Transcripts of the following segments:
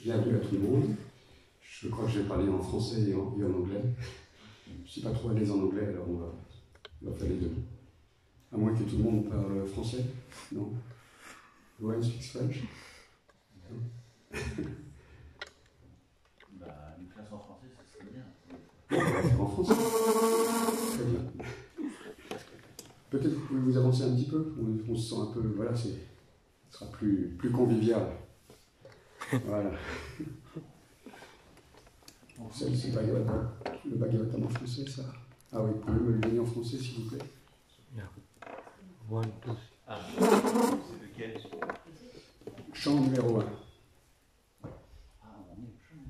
Bienvenue à tout le monde. Je crois que je vais parler en français et en anglais. Je ne suis pas trop à l'aise en anglais, alors on va faire les deux. À moins que tout le monde parle français. Non? No one speaks French? Une classe en français, ça serait bien. On va faire en français. Très bien. Peut-être que vous pouvez vous avancer un petit peu. On se sent un peu... Voilà, ce sera plus convivial. Voilà. C'est le Bhagavatam en français, ça? Ah oui, vous pouvez me le donner en français, s'il vous plaît? One, two. Ah, c'est lequel? Chant numéro 1. Ah, on est au chant.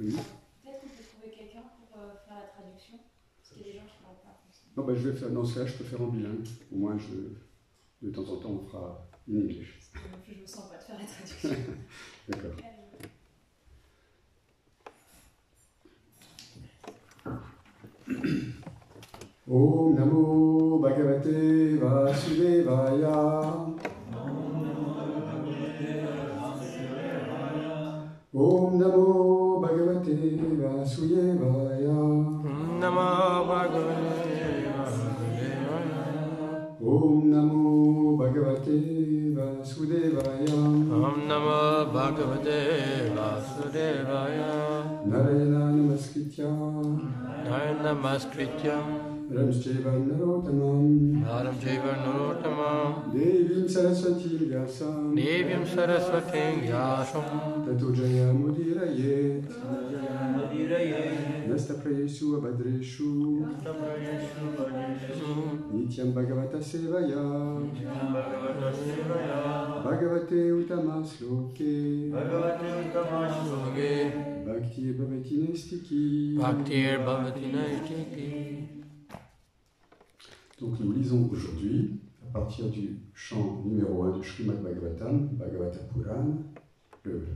Oui. Peut-être qu'on peut trouver quelqu'un pour faire la traduction, parce qu'il y a des gens qui ne parlent pas français. Non, ben, je vais faire, dans ce cas, je peux faire en bilingue. Au moins, de temps en temps, on fera in English. Je ne me sens pas de faire la traduction. D'accord. Om Namo Bhagavate Vasudevaya. Om Namo Bhagavate Vasudevaya. Namo Bhagavate Vasudevaya. Om Namo Bhagavate Vasudevaya. Om Namo Bhagavate Vasudevaya. Narayana Namaskritya. Narayana Namaskritya. Ramcheva Narottamam. Naram Jaiva Narottamam. Devim Saraswati Vyasam. Devyam Saraswati Vyasam. Tato Jaya Mudirayet. Nastaprayesu Abhadreshu. Nityam Bhagavata Sevaya. Bhagavate Uttama Sloke. Bhakti Bhavati Nestiki. Bhaktir Bhavati Naistiki. Donc nous lisons aujourd'hui, à partir du chant numéro 1 du Srimad Bhagavatam, Bhagavata Purana, le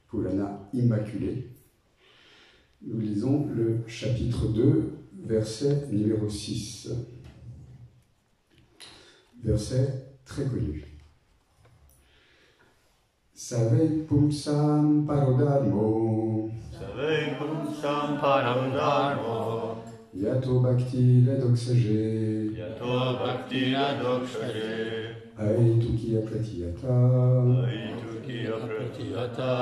Purana Immaculé. Nous lisons le chapitre 2, verset numéro 6. Verset très connu. Savei pumsam parodharmo. Savei pumsam param dharmo. Yato bhakti radoksaje. Yato bhakti radoksaje. Aituki apratiyata. Aituki apratiyata.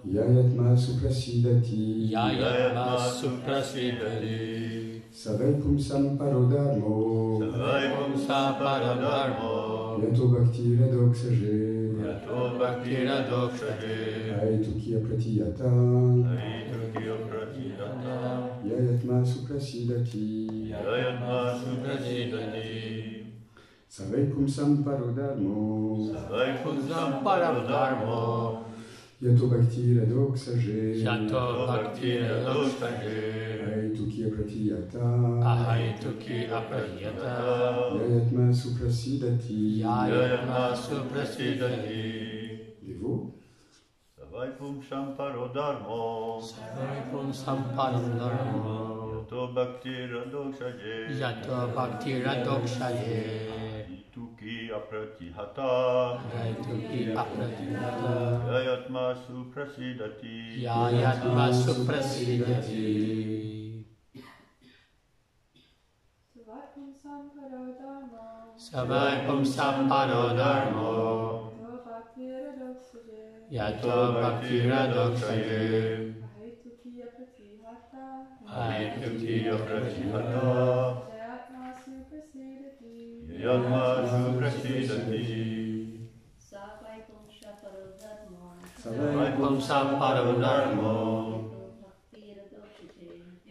Yayatma suprasidati. Yayatma Suprasidati. Savai pumsam parodharmo. Savai pumsam param dharmo. Yato bhakti radoksaje. Yato bhakti radoksaje. Aituki apratiyata. Aituki apratiyata. Yayatma suprasidati. Yayatma suprasidati. Savai pumsam parodharmo. Savai pumsam param dharmo. Yato bhakti radoksaje. Yato Bhakti Radoksaje. Aituki apratiyata. Ahaituki Aprayata. Yayatma suprasidati. Yayatma Suprasidati. Devo. Savai pumsam parodharmo. Savai Pumsam Param Dharmo. Yato bhakti radoksaje. Yato Bhakti Radoksaje. Aituki apratihata. Ahaituki Aprayata. Yayatma suprasidati. Yayatma Suprasidati. Savai Pumsam Parodharmo. Yato Bhakti Radoksaje. Aituki apratihata. Yayatma suprasidati. Savai Savai Pumsam Parodharmo.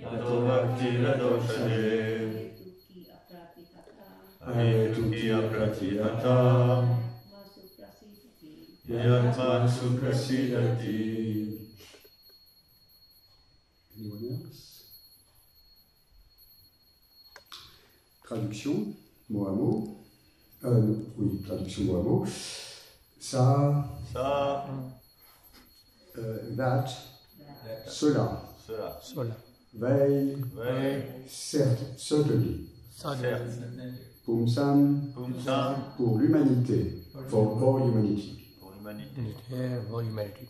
Yato bhakti radoksaje. Aituki apratihata. Yayatma suprasidati. Anyone else? Traduction, mot à mot. Oui, traduction mot à mot. Ça, that, cela, Sola. veille, certes, certainly. Pumsam, pour l'humanité, for all humanity. l'humanité. unité of all humanity.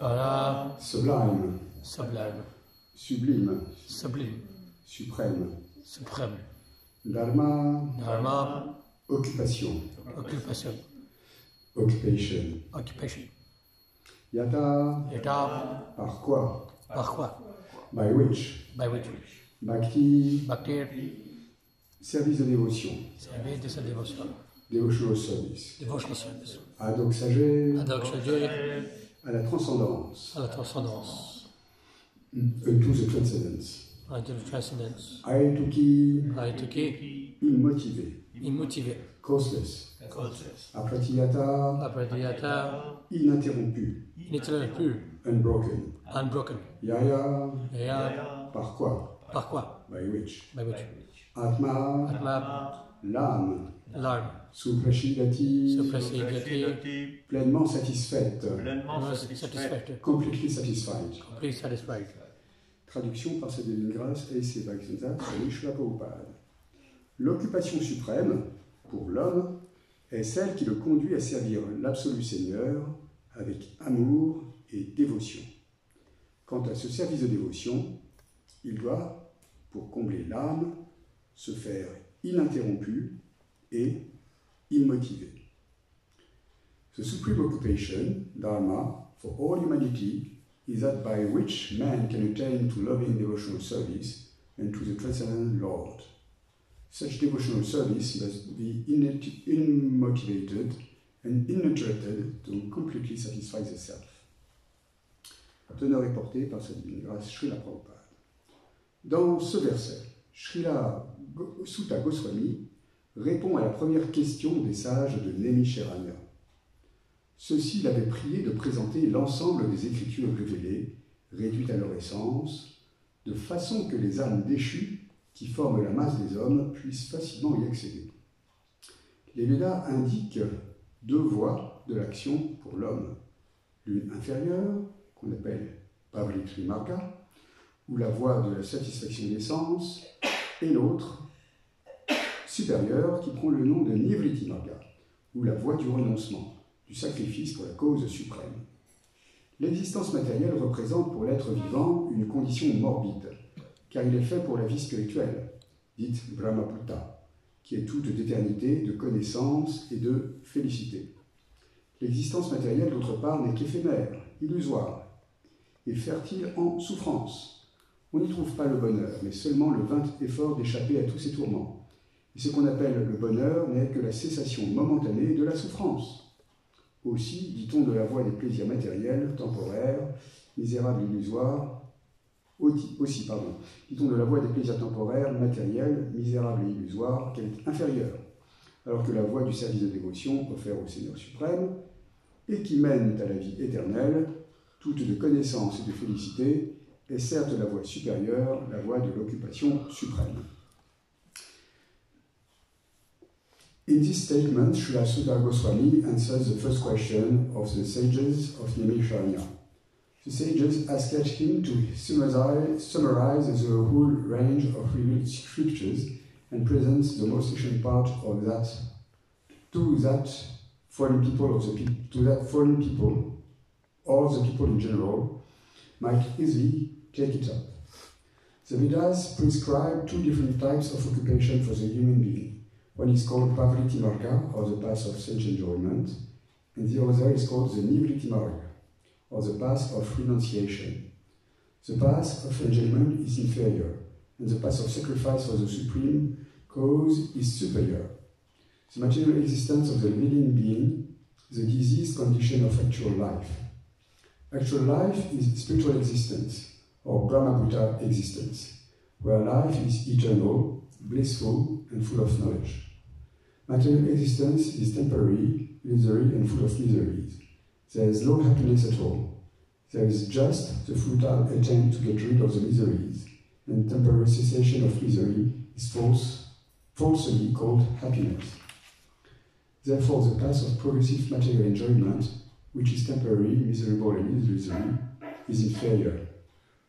Para, sublime, Sublime, sublime, sublime, suprême. suprême. Dharma, Dharma, occupation, occupation, occupation. occupation. Yata, Yata, par quoi? par quoi? By which? By which? Bhakti, Bhakti, service de dévotion, service de sa dévotion. devotional service. Devotional service. Adoxagé, Adoxagé, à la transcendance, à la transcendance. to the transcendence. Unto the transcendence. Aetuki, Aituki, immotivé, immotivé. causeless. Causeless. Apratiyata, Apradiyata, ininterrompu, ininterrompu, unbroken. unbroken. Yaya, Yaya, par quoi? par quoi? By which? By which? Atma, Atma, l'âme, l'arme, suprashidati, suprasthidati, pleinement satisfaite, Pleinement satisfait. satisfied, completely satisfied. completely satisfied. Traduction par sa divine grâce et ses Bhaktivedanta Swami Srila Prabhupada. L'occupation suprême, pour l'homme, est celle qui le conduit à servir l'absolu Seigneur avec amour et dévotion. Quant à ce service de dévotion, il doit, pour combler l'âme, se faire ininterrompu et immotivé. The supreme occupation, Dharma, for all humanity is that by which man can attain to loving devotional service and to the transcendent Lord. Such devotional service must be unmotivated and uninterrupted to completely satisfy the self. Teneur est porté par sa divine grâce Srila Prabhupada. Dans ce verset, Srila Sutta Goswami répond à la première question des sages de Naimisharanya. Ceux-ci l'avaient prié de présenter l'ensemble des écritures révélées, réduites à leur essence, de façon que les âmes déchues qui forment la masse des hommes puissent facilement y accéder. Les Védas indiquent deux voies de l'action pour l'homme. L'une inférieure, qu'on appelle Pavritri Marga, ou la voie de la satisfaction des sens, et l'autre, supérieure, qui prend le nom de Nivriti Marga, ou la voie du renoncement, du sacrifice pour la cause suprême. L'existence matérielle représente pour l'être vivant une condition morbide, car il est fait pour la vie spirituelle, dite Brahmaputta, qui est toute d'éternité, de connaissance et de félicité. L'existence matérielle, d'autre part, n'est qu'éphémère, illusoire, et fertile en souffrance. On n'y trouve pas le bonheur, mais seulement le vain effort d'échapper à tous ces tourments. Et ce qu'on appelle le bonheur n'est que la cessation momentanée de la souffrance. Aussi, dit-on de la voie des plaisirs matériels, temporaires, misérables et illusoires, dit-on de la voie des plaisirs temporaires, matériels, misérables et illusoires, qu'elle est inférieure, alors que la voie du service de dévotion offert au Seigneur suprême, et qui mène à la vie éternelle, toute de connaissance et de félicité, est certes la voie supérieure, la voie de l'occupation suprême. In this statement, Srila Sutta Goswami answers the first question of the sages of Naimisharanya. The sages asked him to summarize the whole range of revealed scriptures and present the most ancient part of that to that fallen people, or the people in general, might easily take it up. The Vedas prescribe two different types of occupation for the human being. One is called Pavriti Marga, or the path of sense enjoyment, and the other is called the Nivriti Marga, or the path of renunciation. The path of enjoyment is inferior, and the path of sacrifice for the supreme cause is superior. The material existence of the living being, the diseased condition of actual life. Actual life is spiritual existence, or Brahmaputta existence, where life is eternal, blissful, and full of knowledge. Material existence is temporary, illusory, and full of miseries. There is no happiness at all. There is just the futile attempt to get rid of the miseries, and temporary cessation of misery is falsely called happiness. Therefore, the path of progressive material enjoyment, which is temporary, miserable, and illusory, is inferior.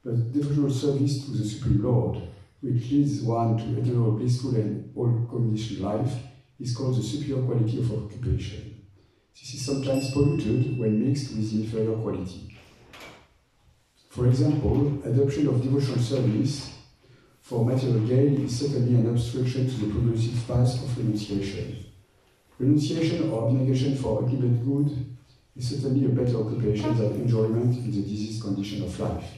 But devotional service to the Supreme Lord, which leads one to eternal blissful and all-conditioned life, is called the superior quality of occupation. This is sometimes polluted when mixed with the inferior quality. For example, adoption of devotional service for material gain is certainly an obstruction to the progressive path of renunciation. Renunciation or abnegation for ultimate good is certainly a better occupation than enjoyment in the diseased condition of life.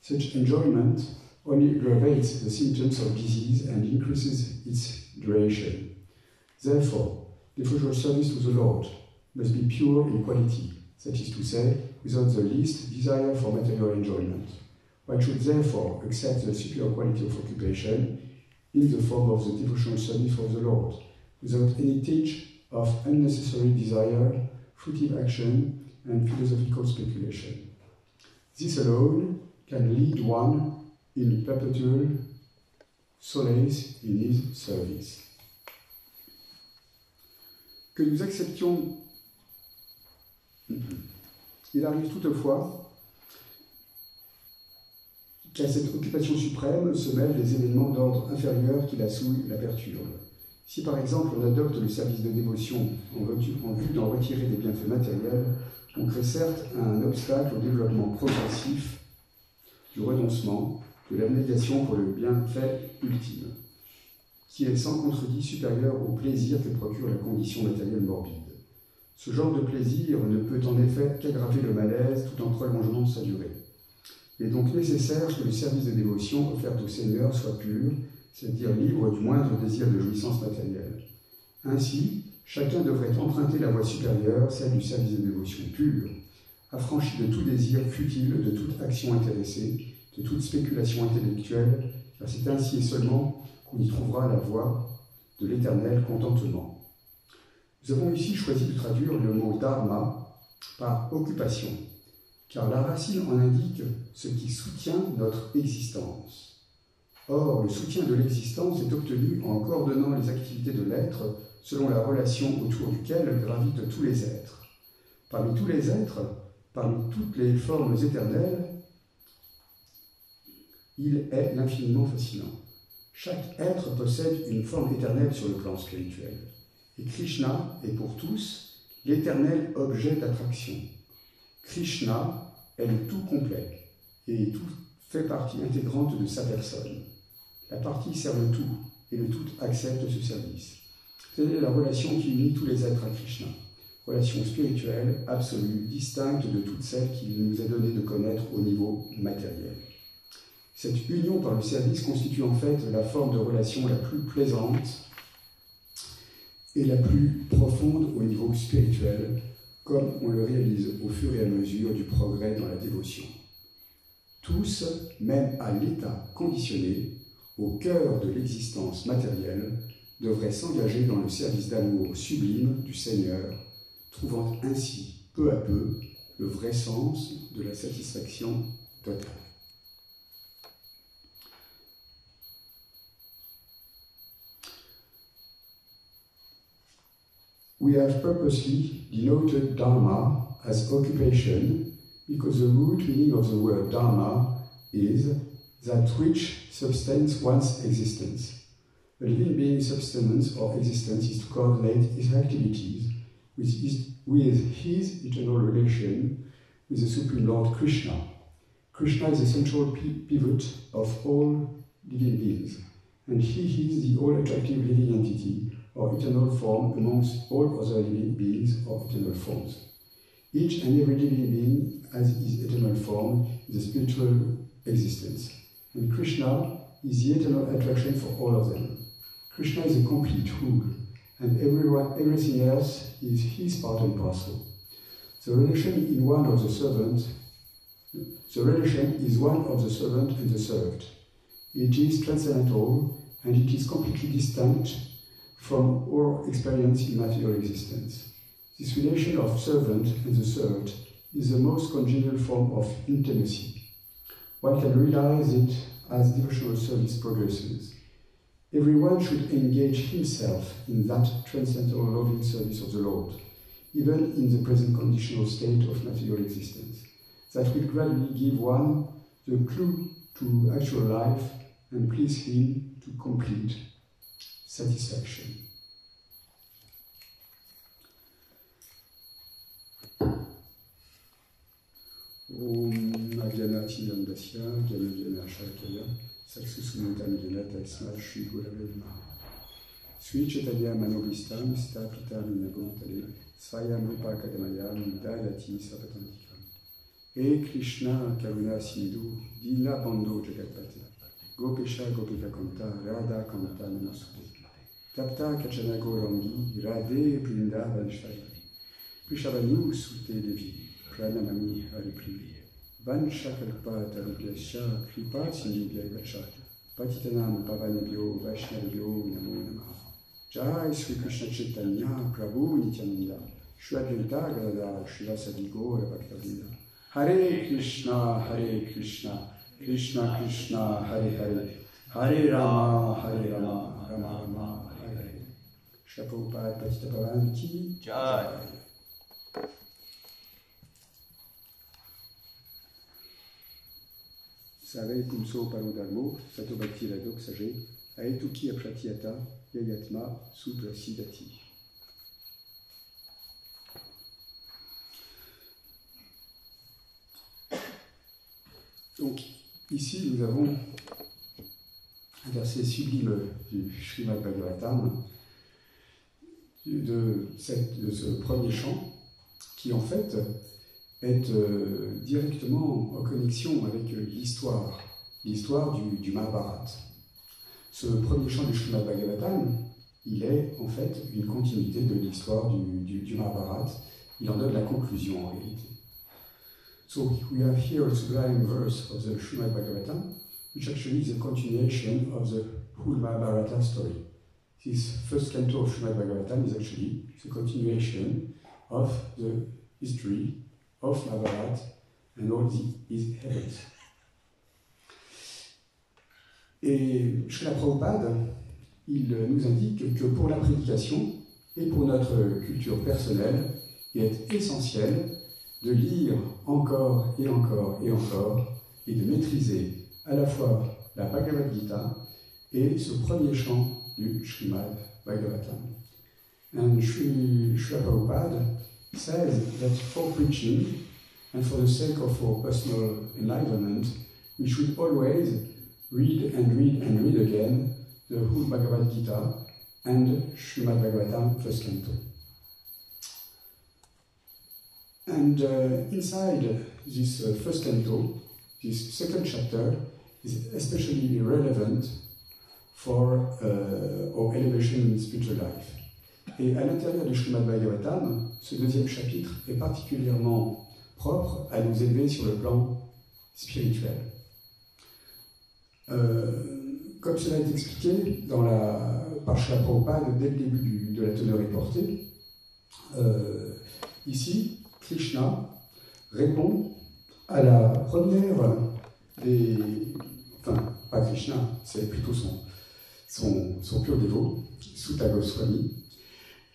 Such enjoyment only aggravates the symptoms of disease and increases its duration. Therefore, devotional service to the Lord must be pure in quality, that is to say, without the least desire for material enjoyment. One should therefore accept the superior quality of occupation in the form of the devotional service for the Lord, without any touch of unnecessary desire, fruitive action, and philosophical speculation. This alone can lead one in perpetual solace in his service. Que nous acceptions. Il arrive toutefois qu'à cette occupation suprême se mêlent des événements d'ordre inférieur qui la souillent, la perturbent. Si par exemple on adopte le service de dévotion en vue d'en retirer des bienfaits matériels, on crée certes un obstacle au développement progressif du renoncement, de l'abnégation pour le bienfait ultime, qui est sans contredit supérieur au plaisir que procure la condition matérielle morbide. Ce genre de plaisir ne peut en effet qu'aggraver le malaise tout en prolongeant sa durée. Il est donc nécessaire que le service de dévotion offert au Seigneur soit pur, c'est-à-dire libre du moindre désir de jouissance matérielle. Ainsi, chacun devrait emprunter la voie supérieure, celle du service de dévotion pur, affranchi de tout désir futile, de toute action intéressée, de toute spéculation intellectuelle, car c'est ainsi et seulement qu'on y trouvera la voie de l'éternel contentement. Nous avons ici choisi de traduire le mot dharma par occupation, car la racine en indique ce qui soutient notre existence. Or, le soutien de l'existence est obtenu en coordonnant les activités de l'être selon la relation autour duquel gravitent tous les êtres. Parmi tous les êtres, parmi toutes les formes éternelles, il est l'infiniment fascinant. Chaque être possède une forme éternelle sur le plan spirituel. Et Krishna est pour tous l'éternel objet d'attraction. Krishna est le tout complet et tout fait partie intégrante de sa personne. La partie sert le tout et le tout accepte ce service. Telle est la relation qui unit tous les êtres à Krishna. Relation spirituelle, absolue, distincte de toute celle qu'il nous est donné de connaître au niveau matériel. Cette union par le service constitue en fait la forme de relation la plus plaisante et la plus profonde au niveau spirituel, comme on le réalise au fur et à mesure du progrès dans la dévotion. Tous, même à l'état conditionné, au cœur de l'existence matérielle, devraient s'engager dans le service d'amour sublime du Seigneur, trouvant ainsi, peu à peu, le vrai sens de la satisfaction totale. We have purposely denoted Dharma as occupation because the root meaning of the word Dharma is that which sustains one's existence. A living being's sustenance or existence is to coordinate his activities with his eternal relation with the Supreme Lord Krishna. Krishna is the central pivot of all living beings, and he is the all-attractive living entity or eternal form amongst all other living beings or eternal forms. Each and every living being has his eternal form in the spiritual existence, and Krishna is the eternal attraction for all of them. Krishna is a complete whole, and everything else is his part and parcel. The relation is one of the servant and the served. It is transcendental, and it is completely distinct from our experience in material existence. This relation of servant and the served is the most congenial form of intimacy. One can realize it as devotional service progresses. Everyone should engage himself in that transcendental loving service of the Lord, even in the present conditional state of material existence. That will gradually give one the clue to actual life and please Him to complete satisfaction. Om Agyana Tidandasya, Gyana Gyana Shakaya, Saksusunutam Gyana Tasma Shri Gurave Namaha. Sri Chaitanya Manobhistam Stapita Minagotale, Svayam Rupakadamayam Dayati Sapatantikam. E Krishna Karuna Sindhu, Dina Bando Jagatpati, Gopesha Gopika Kanta, Radha Kanta Namasute, Tapta Kachana Gaurangi, Radhe Brinda Vanshari, Prishavanu Sute Devi, Pranamami Haripriya, Vanshakalpa Tarupyasya, Kripa Sindhubhya Vacha, Patitanam Pavanabhyo, Vaishnavabhyo, Namo Namaha. Jai Sri Krishna Chaitanya, Prabhu Nityananda, Shri Advaita Gadadhara, Srivasadi Gaura Bhaktavinda. Hare Krishna, Krishna Krishna, Hare Hare, Hare Rama, Rama Rama, Hare Hare. Shri Prabhupada Patita Pavan Ki Jai. Save Pumso Palodharmo, Sato Bhakti Radok Sage, Aetuki Apratiyata, Yayatma Suprasidati. Donc, ici, nous avons un verset sublime du Srimad Bhagavatam, de ce premier chant, qui en fait est directement en connexion avec l'histoire du Mahabharata. Ce premier chant du Srimad Bhagavatam, il est en fait une continuité de l'histoire du Mahabharata. Il en donne la conclusion en réalité. So we have here a sublime verse of the Srimad Bhagavatam, which actually is a continuation of the whole Mahabharata story. This first canto of Srimad Bhagavatam is actually the continuation of the history of Mahabharata and all its events. Et Srila Prabhupada, il nous indique que pour la prédication et pour notre culture personnelle, il est essentiel de lire encore et encore et encore et de maîtriser à la fois la Bhagavad Gita et ce premier chant du Srimad Bhagavatam. And Srila Prabhupada says that for preaching and for the sake of our personal enlightenment, we should always read and read and read again the whole Bhagavad Gita and Srimad Bhagavatam first canto. And inside this first canto, this second chapter is especially relevant for our elevation in spiritual life. Et à l'intérieur du Srimad Bhagavatam, ce deuxième chapitre est particulièrement propre à nous élever sur le plan spirituel. Comme cela est expliqué par Srila Prabhupada dès le début de la teneur portée, ici, Krishna répond à la première des... Enfin, pas Krishna, c'est plutôt son pur dévot, Sutta Goswami,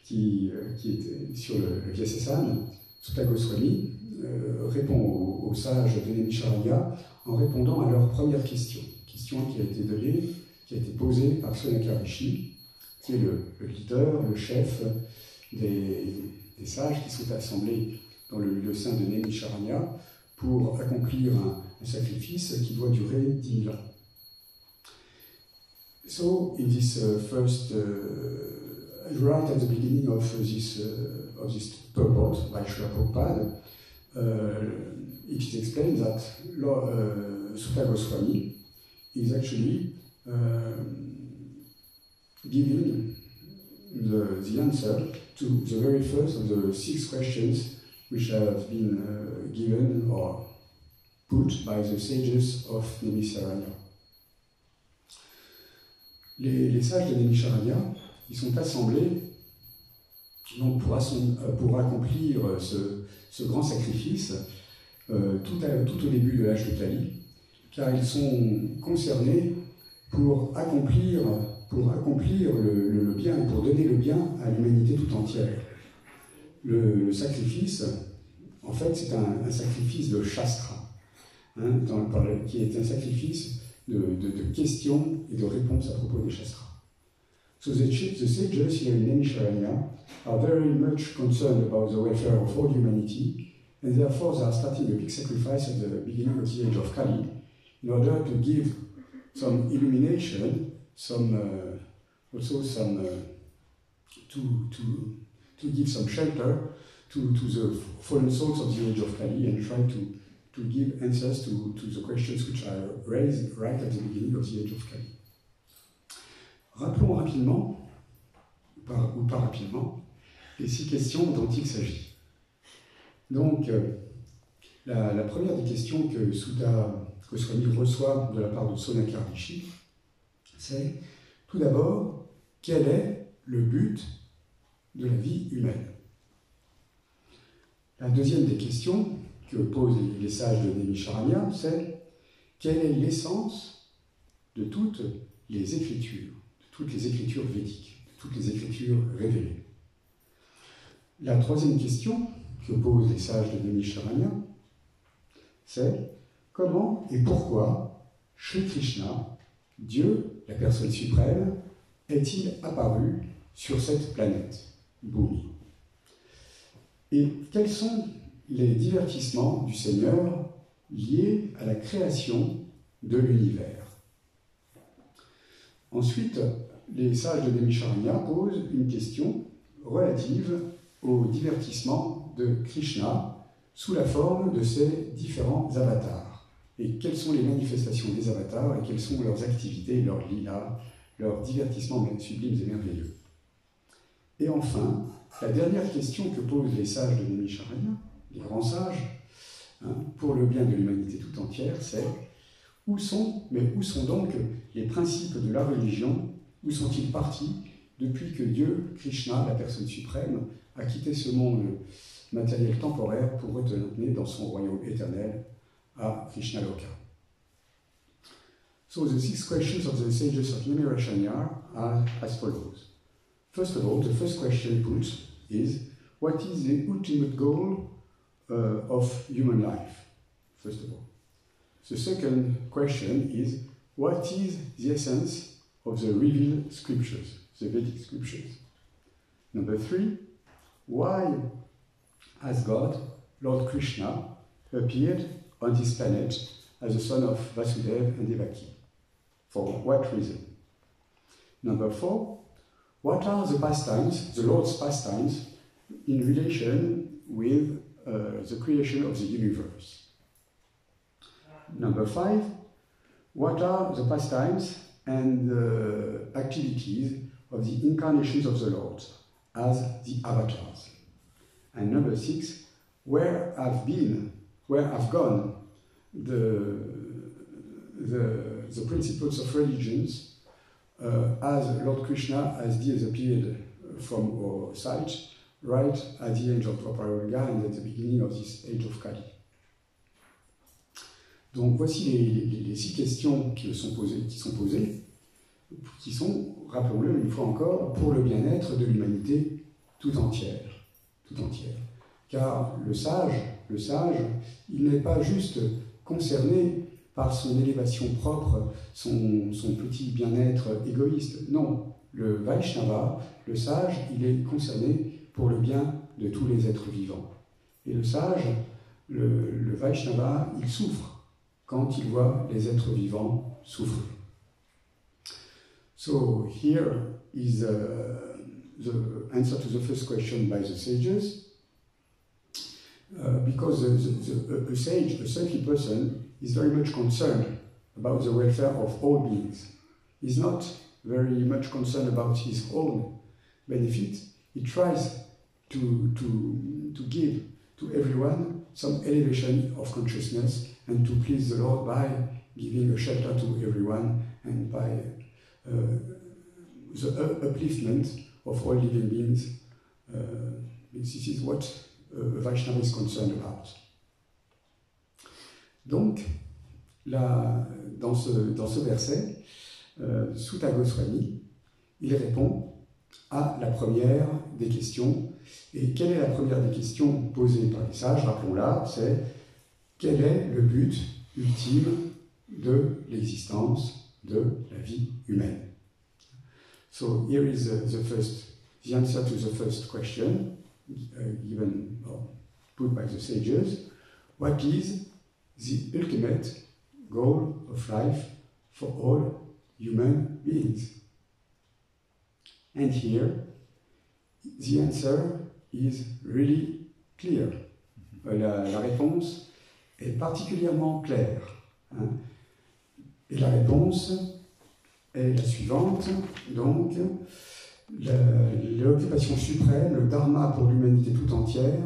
qui était sur le Vyasasana. Sutta Goswami répond aux sages de Naimisharanya en répondant à leur première question qui a été posée par Sonaka Rishi, qui est le leader, le chef des sages qui sont assemblés dans le lieu saint de Naimisharanya pour accomplir un sacrifice qui doit durer 10 000 ans. So, in this right at the beginning of this purport by Srila Prabhupada, it is explained that Sutta Goswami is actually giving the answer to the very first of the 6 questions which have been given or put by the sages of Naimisharanya. Les sages de Naimisharanya, ils sont assemblés donc pour accomplir ce grand sacrifice tout au début de l'âge de Kali, car ils sont concernés pour accomplir le bien, pour donner le bien à l'humanité tout entière. Le sacrifice, en fait, c'est un sacrifice de Shastra, qui est un sacrifice de questions et de réponses à propos des shastras. So the sages here in Naimisharanya are very much concerned about the welfare of all humanity, and therefore they are starting a big sacrifice at the beginning of the age of Kali in order to give some illumination, to give some shelter to the fallen souls of the age of Kali and try to give answers to the questions which are raised right at the beginning of the age of Kali. Rappelons rapidement, ou pas rapidement, les 6 questions dont il s'agit. Donc, la première des questions que Sutta Goswami reçoit de la part de Sonakar Rishi, c'est tout d'abord, quel est le but de la vie humaine? La deuxième des questions que posent les sages de Naimisharanya, c'est quelle est l'essence de toutes les écritures védiques, de toutes les écritures révélées. La troisième question que posent les sages de Naimisharanya, c'est comment et pourquoi Sri Krishna, Dieu, la personne suprême, est-il apparu sur cette planète, Bhumi? Et quels sont les divertissements du Seigneur liés à la création de l'univers? Ensuite, les sages de Naimisharanya posent une question relative au divertissement de Krishna sous la forme de ses différents avatars. Et quelles sont les manifestations des avatars et quelles sont leurs activités, leurs lilas, leurs divertissements sublimes et merveilleux. Et enfin, la dernière question que posent les sages de Naimisharanya, les grands sages, pour le bien de l'humanité tout entière, c'est où sont donc les principes de la religion, où sont-ils partis depuis que Dieu, Krishna, la personne suprême, a quitté ce monde matériel temporaire pour retourner dans son royaume éternel à Krishnaloka. So the 6 questions of the sages of Naimisharanya are as follows. First of all, the first question put is, what is the ultimate goal of human life? First of all. The second question is, what is the essence of the revealed scriptures, the Vedic scriptures? Number 3, why has God, Lord Krishna, appeared on this planet as the son of Vasudeva and Devaki? For what reason? Number 4, what are the pastimes, the Lord's pastimes, in relation with the creation of the universe? Number 5, what are the pastimes and activities of the incarnations of the Lord as the avatars? And number 6, where have gone the principles of religions as Lord Krishna has disappeared from our sight right at the age of Dwapara and at the beginning of this age of Kali. Donc voici les 6 questions qui sont posées, qui sont, rappelons-le une fois encore, pour le bien-être de l'humanité tout entière. Car le sage, il n'est pas juste concerné par son élévation propre, son petit bien-être égoïste. Non, le Vaishnava, le sage, il est concerné pour le bien de tous les êtres vivants. Et le sage, le Vaishnava, il souffre quand il voit les êtres vivants souffrir. So here is the answer to the first question by the sages. Because a sage, a saintly person, is very much concerned about the welfare of all beings. He's not very much concerned about his own benefit. He tries to give to everyone some elevation of consciousness and to please the Lord by giving a shelter to everyone and by the upliftment of all living beings. This is what Vaishnava is concerned about. Donc, dans ce verset, Sutta Goswami, il répond à la première des questions. Et quelle est la première des questions posées par les sages? Rappelons-la, c'est quel est le but ultime de l'existence de la vie humaine. So here is the answer to the first question given or put by the sages. What is the ultimate goal of life for all human beings? And here, the answer is really clear. La réponse est particulièrement claire. Hein. Et la réponse est la suivante. Donc, l'occupation suprême, le dharma pour l'humanité tout entière,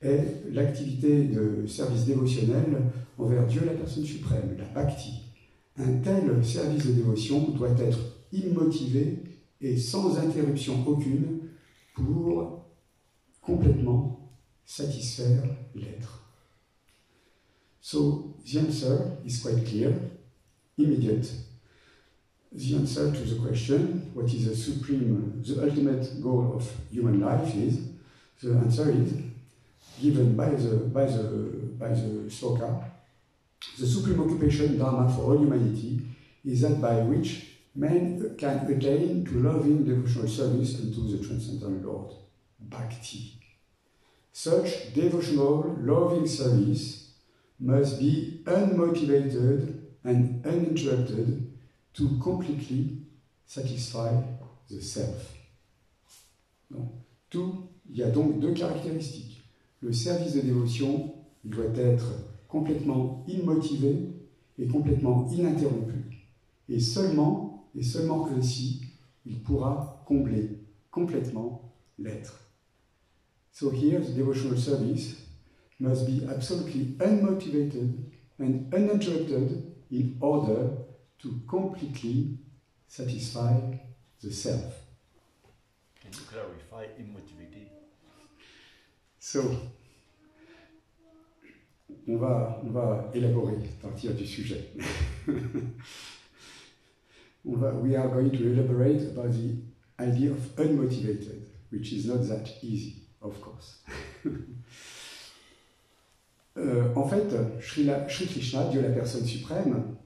est l'activité de service dévotionnel envers Dieu, la personne suprême, la bhakti. Un tel service de dévotion doit être immotivé et sans interruption aucune pour complètement satisfaire l'être. So the answer is quite clear, immediate. The answer to the question, what is the ultimate goal of human life is, the answer is given by the sloka. The supreme occupation dharma for all humanity is that by which man can attain to loving devotional service unto the transcendental Lord, bhakti. Such devotional loving service must be unmotivated and uninterrupted to completely satisfy the self. Donc, il y a donc deux caractéristiques. Le service de dévotion doit être complètement immotivé et complètement ininterrompu. Et seulement ainsi, il pourra combler complètement l'être. So here, the devotional service must be absolutely unmotivated and uninterrupted in order to completely satisfy the self. Can you clarify immotivated? So, on va élaborer à partir du sujet. We are going to elaborate about the idea of unmotivated, which is not that easy, of course. En fait, Shri Krishna, Dieu la personne suprême,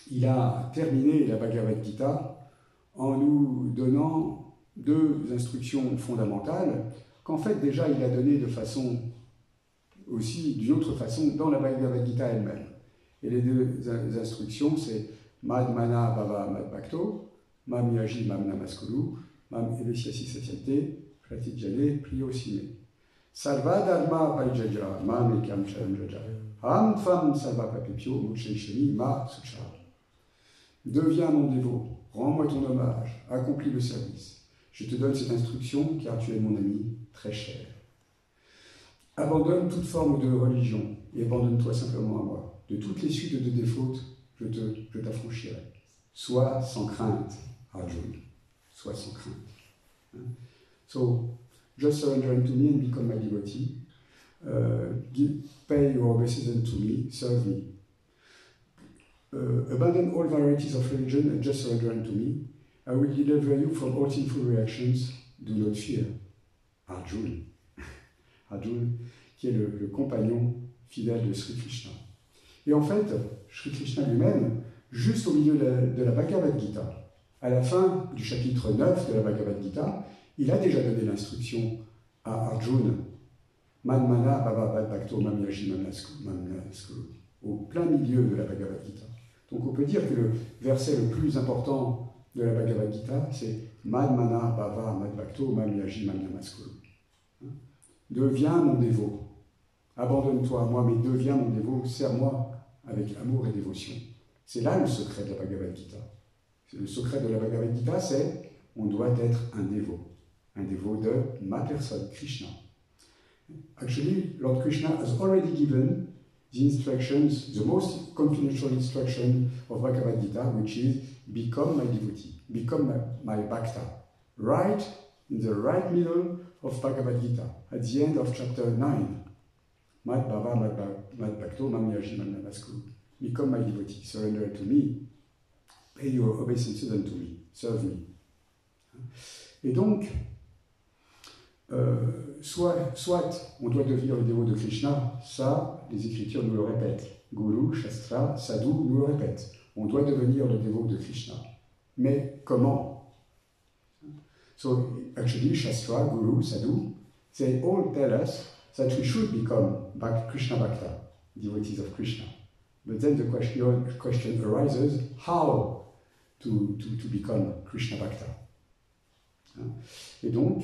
il a terminé la Bhagavad Gita en nous donnant deux instructions fondamentales qu'en fait déjà il a données de façon aussi d'une autre façon dans la Bhagavad Gita elle-même. Et les deux instructions, c'est Mad Mana Bhava Mad Bhakto, Mam Yaji Mam Namaskuru, Mam Evesyasi Satyante, Pratijale Priyosime. Salva Dharma Paijaja, Mam Ekam Charanjaja, Ham Fam Salva Papipyo, Mucheshemi Ma Suchar. Deviens mon dévot, rends-moi ton hommage, accomplis le service. Je te donne cette instruction car tu es mon ami très cher. Abandonne toute forme de religion et abandonne-toi simplement à moi. De toutes les suites de tes fautes, je t'affranchirai. Sois sans crainte, Arjuna. Sois sans crainte. So, just surrender unto me and become my devotee. Pay your obeisance to me, serve me. Abandon all varieties of religion and just surrender unto me. I will deliver you from all sinful reactions. Do not fear. Arjuna. Arjuna, qui est le compagnon fidèle de Sri Krishna. Et en fait, Sri Krishna lui-même, juste au milieu de la Bhagavad Gita, à la fin du chapitre 9 de la Bhagavad Gita, il a déjà donné l'instruction à Arjuna, Man Mana Bhava Bhad Bhakto Mam Yaji Mam Namaskuru, au plein milieu de la Bhagavad Gita. Donc on peut dire que le verset le plus important de la Bhagavad Gita, c'est Man Mana Bhava Mad Bhakto Mam Yaji Mam Namaskuru. Deviens mon dévot. Abandonne-toi à moi, mais deviens mon dévot, sers-moi avec amour et dévotion. C'est là le secret de la Bhagavad Gita. Le secret de la Bhagavad Gita, c'est on doit être un dévot de ma personne, Krishna. Actually, Lord Krishna has already given the instructions, the most confidential instruction of Bhagavad Gita, which is become my devotee, become my bhakta. Right in the right middle of Bhagavad Gita, at the end of chapter 9. Mad Bhava Mad Bhakto Mam Yaji Mam Namaskuru. Become my devotee, surrender to me, pay your obeisance unto me, serve me. Et donc, soit on doit devenir le dévot de Krishna, ça, les Écritures nous le répètent. Guru, Shastra, Sadhu nous le répètent. On doit devenir le dévot de Krishna. Mais comment? So actually, Shastra, Guru, Sadhu, they all tell us that we should become Krishna Bhakta, devotees of Krishna. But then the question arises, how to become Krishna Bhakta? Et donc,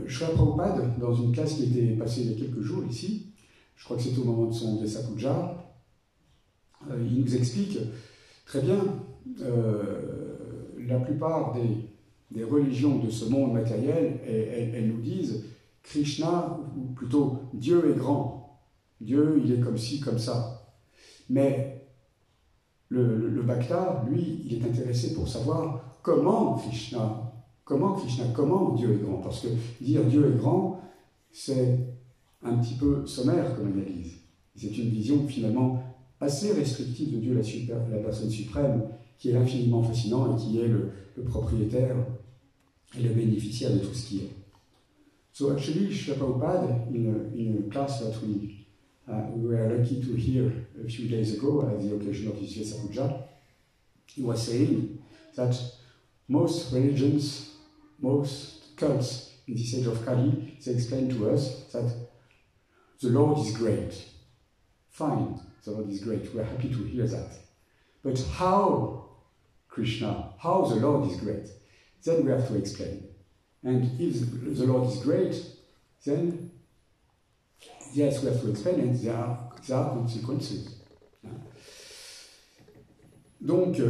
Srila Prabhupada, dans une classe qui était passée il y a quelques jours ici, je crois que c'est au moment de son Vyasa Puja, il nous explique très bien, la plupart des religions de ce monde matériel, elles nous disent Krishna, ou plutôt Dieu est grand, Dieu il est comme ci, comme ça. Mais le Bhakta, lui, il est intéressé pour savoir comment Dieu est grand. Parce que dire Dieu est grand, c'est un petit peu sommaire comme analyse. C'est une vision finalement assez restrictive de Dieu, la personne suprême, qui est infiniment fascinant et qui est le propriétaire et le bénéficiaire de tout ce qui est. So actually, Srila Prabhupada, in a class that we were lucky to hear a few days ago at the occasion of his Vyasa Puja, he was saying that most religions, most cults in this age of Kali, they explain to us that the Lord is great. Fine, the Lord is great, we are happy to hear that. But how Krishna, how the Lord is great, then we have to explain. And if the Lord is great, then yes, we have to explain, and there are consequences. Donc,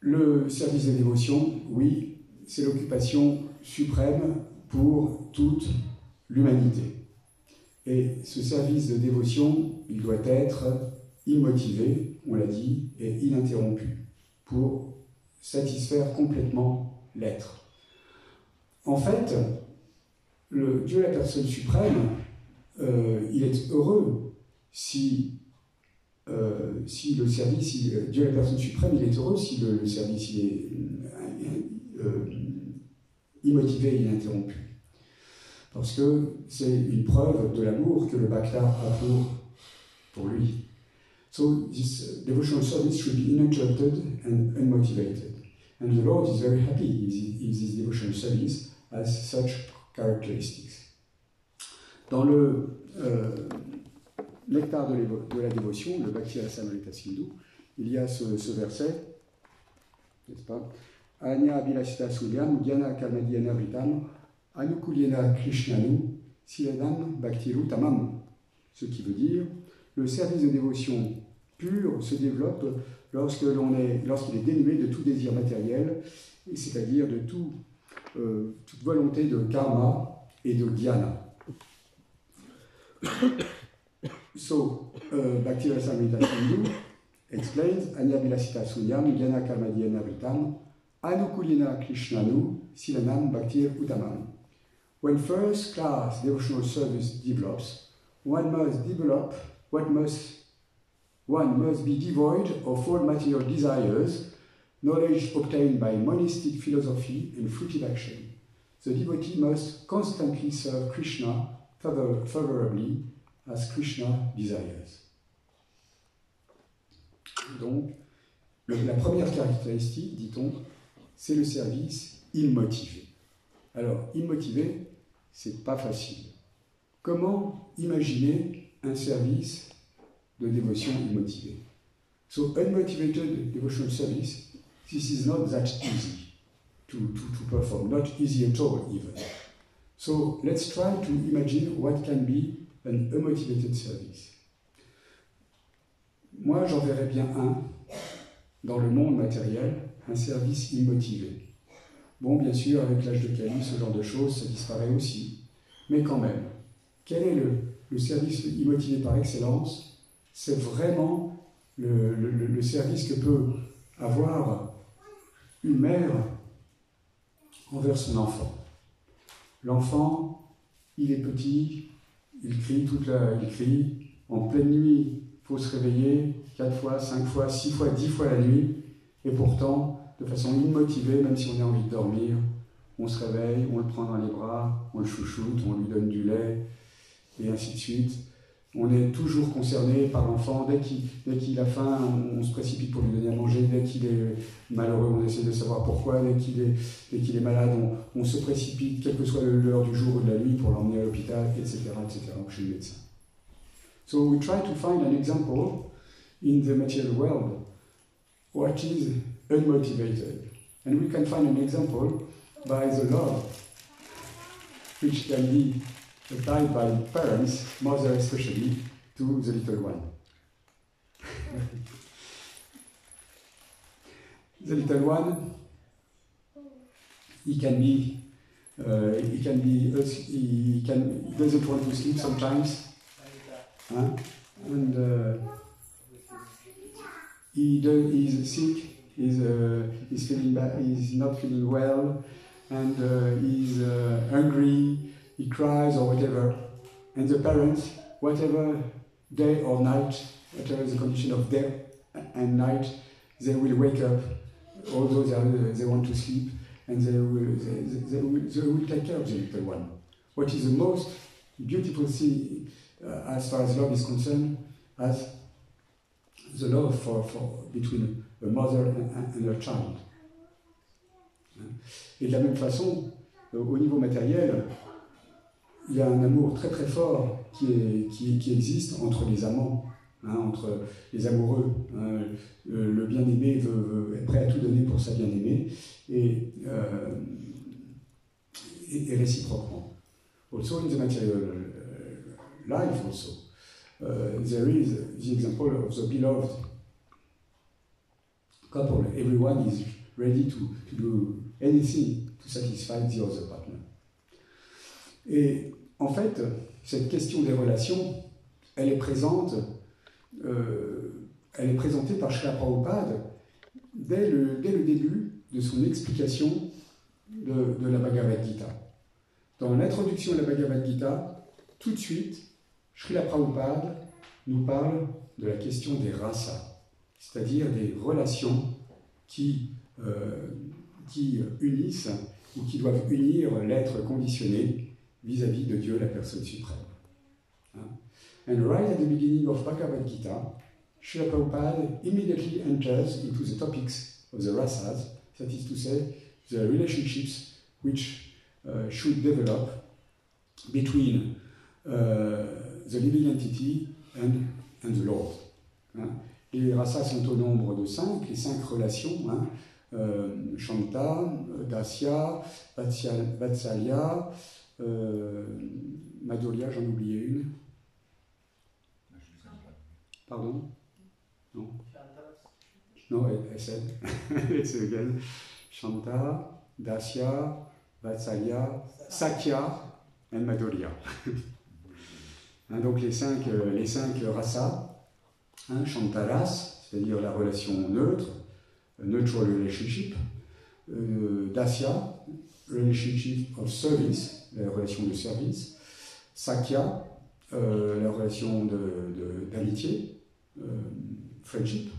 le service de dévotion, oui, c'est l'occupation suprême pour toute l'humanité. Et ce service de dévotion, il doit être immotivé, on l'a dit, et ininterrompu, pour satisfaire complètement l'être. En fait, le Dieu, la personne suprême, il est heureux si le service, Dieu, la personne suprême, il est heureux si le service il est immotivé et ininterrompu. Parce que c'est une preuve de l'amour que le Bhakta a pour lui. So this devotional service should be uninterrupted and unmotivated. And the Lord is very happy if this devotional service has such characteristics. Dans le nectar de la dévotion, le Bhakti Rasamrita Sindhu, il y a ce verset, n'est-ce pas? Anya Abhilasita Sulyam, Dhyana Kalmadhyana Vritam, Anukulyena Krishnanu, Siladam Bhaktiru Tamam. Ce qui veut dire, le service de dévotion pur se développe lorsqu'il est dénué de tout désir matériel, c'est-à-dire de toute volonté de karma et de dhyana. So, Bhakti Rasamrita Sindhu explains Anyabilasita Sunyam, Dhyana Karmadhyana Vritam, Anukulyena Krishnanu, Silanam Bhaktir Uttamam. When first class devotional service develops, one must be devoid of all material desires, knowledge obtained by monistic philosophy and fruitive action. The devotee must constantly serve Krishna favorably as Krishna desires. Donc, la première caractéristique, dit-on, c'est le service immotivé. Alors, immotivé, c'est pas facile. Comment imaginer un service de dévotion immotivé? So, unmotivated devotional service, this is not that easy to perform, not easy at all even. So, let's try to imagine what can be an unmotivated service. Moi, j'en verrais bien un, dans le monde matériel, un service immotivé. Bon, bien sûr, avec l'âge de Kali, ce genre de choses, ça disparaît aussi. Mais quand même, quel est le service immotivé par excellence? C'est vraiment le service que peut avoir une mère envers son enfant. L'enfant, il est petit, il crie en pleine nuit, il faut se réveiller 4 fois, 5 fois, 6 fois, 10 fois la nuit, et pourtant, de façon immotivée, même si on a envie de dormir, on se réveille, on le prend dans les bras, on le chouchoute, on lui donne du lait, et ainsi de suite. On est toujours concerné par l'enfant. Dès qu'il a faim, on se précipite pour lui donner à manger. Dès qu'il est malheureux, on essaie de savoir pourquoi. Dès qu'il est malade, on se précipite, quelle que soit l'heure du jour ou de la nuit, pour l'emmener à l'hôpital, etc., ou chez le médecin. So we try to find an example in the material world what is unmotivated. And we can find an example by the love, which can be applied by parents, mother especially, to the little one. The little one, he doesn't want to sleep sometimes, and he's sick. He's feeling bad. He's not feeling well, and he's hungry. He cries or whatever, and the parents, whatever day or night, whatever the condition of day and night, they will wake up, although they want to sleep, and they will take care of the little one. What is the most beautiful thing as far as love is concerned, as the love between a mother and her child. Et de la même façon, au niveau matériel, il y a un amour très très fort qui existe entre les amants, entre les amoureux. Le bien-aimé est prêt à tout donner pour sa bien-aimée, et réciproquement. Also in the material life also, there is the example of the beloved couple. Everyone is ready to do anything to satisfy the other partner. Et en fait, cette question des relations, elle est présentée par Srila Prabhupada dès le début de son explication de la Bhagavad Gita. Dans l'introduction de la Bhagavad Gita, tout de suite, Srila Prabhupada nous parle de la question des rasas, c'est-à-dire des relations qui unissent ou qui doivent unir l'être conditionné vis-à-vis de Dieu, la personne suprême. And right at the beginning of Bhagavad Gita, Srila Prabhupada immediately enters into the topics of the rasas, that is to say, the relationships which should develop between the living entity and the Lord. Les rasas sont au nombre de 5, les 5 relations, Shanta, Dasya, Vatsalya, Madhurya, j'en ai oublié une. Pardon? Non? Non, I said. It's again. Shanta, Dasya, Vatsalya, Sakya et Madhurya. Donc les 5 rasas. Shantaras, c'est-à-dire la relation neutre, neutral relationship. Dasya, relationship of service, la relation de service. Sakya, la relation d'amitié, friendship.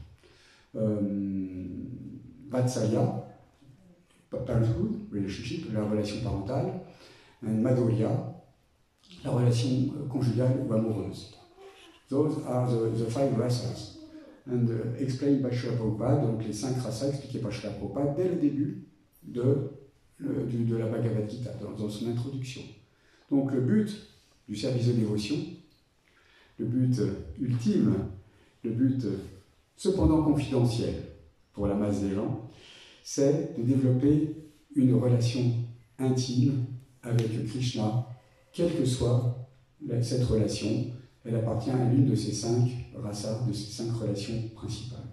Vatsalya, parenthood, relationship, la relation parentale. And Madhurya, la relation conjugale ou amoureuse. Those are the 5 rasas. And explained by Srila Prabhupada, donc les 5 rasas expliqués par Srila Prabhupada dès le début de la Bhagavad Gita, dans son introduction. Donc le but du service de dévotion, le but ultime, le but cependant confidentiel pour la masse des gens, c'est de développer une relation intime avec Krishna, quelle que soit cette relation. Elle appartient à l'une de ces 5 rasas, de ces 5 relations principales.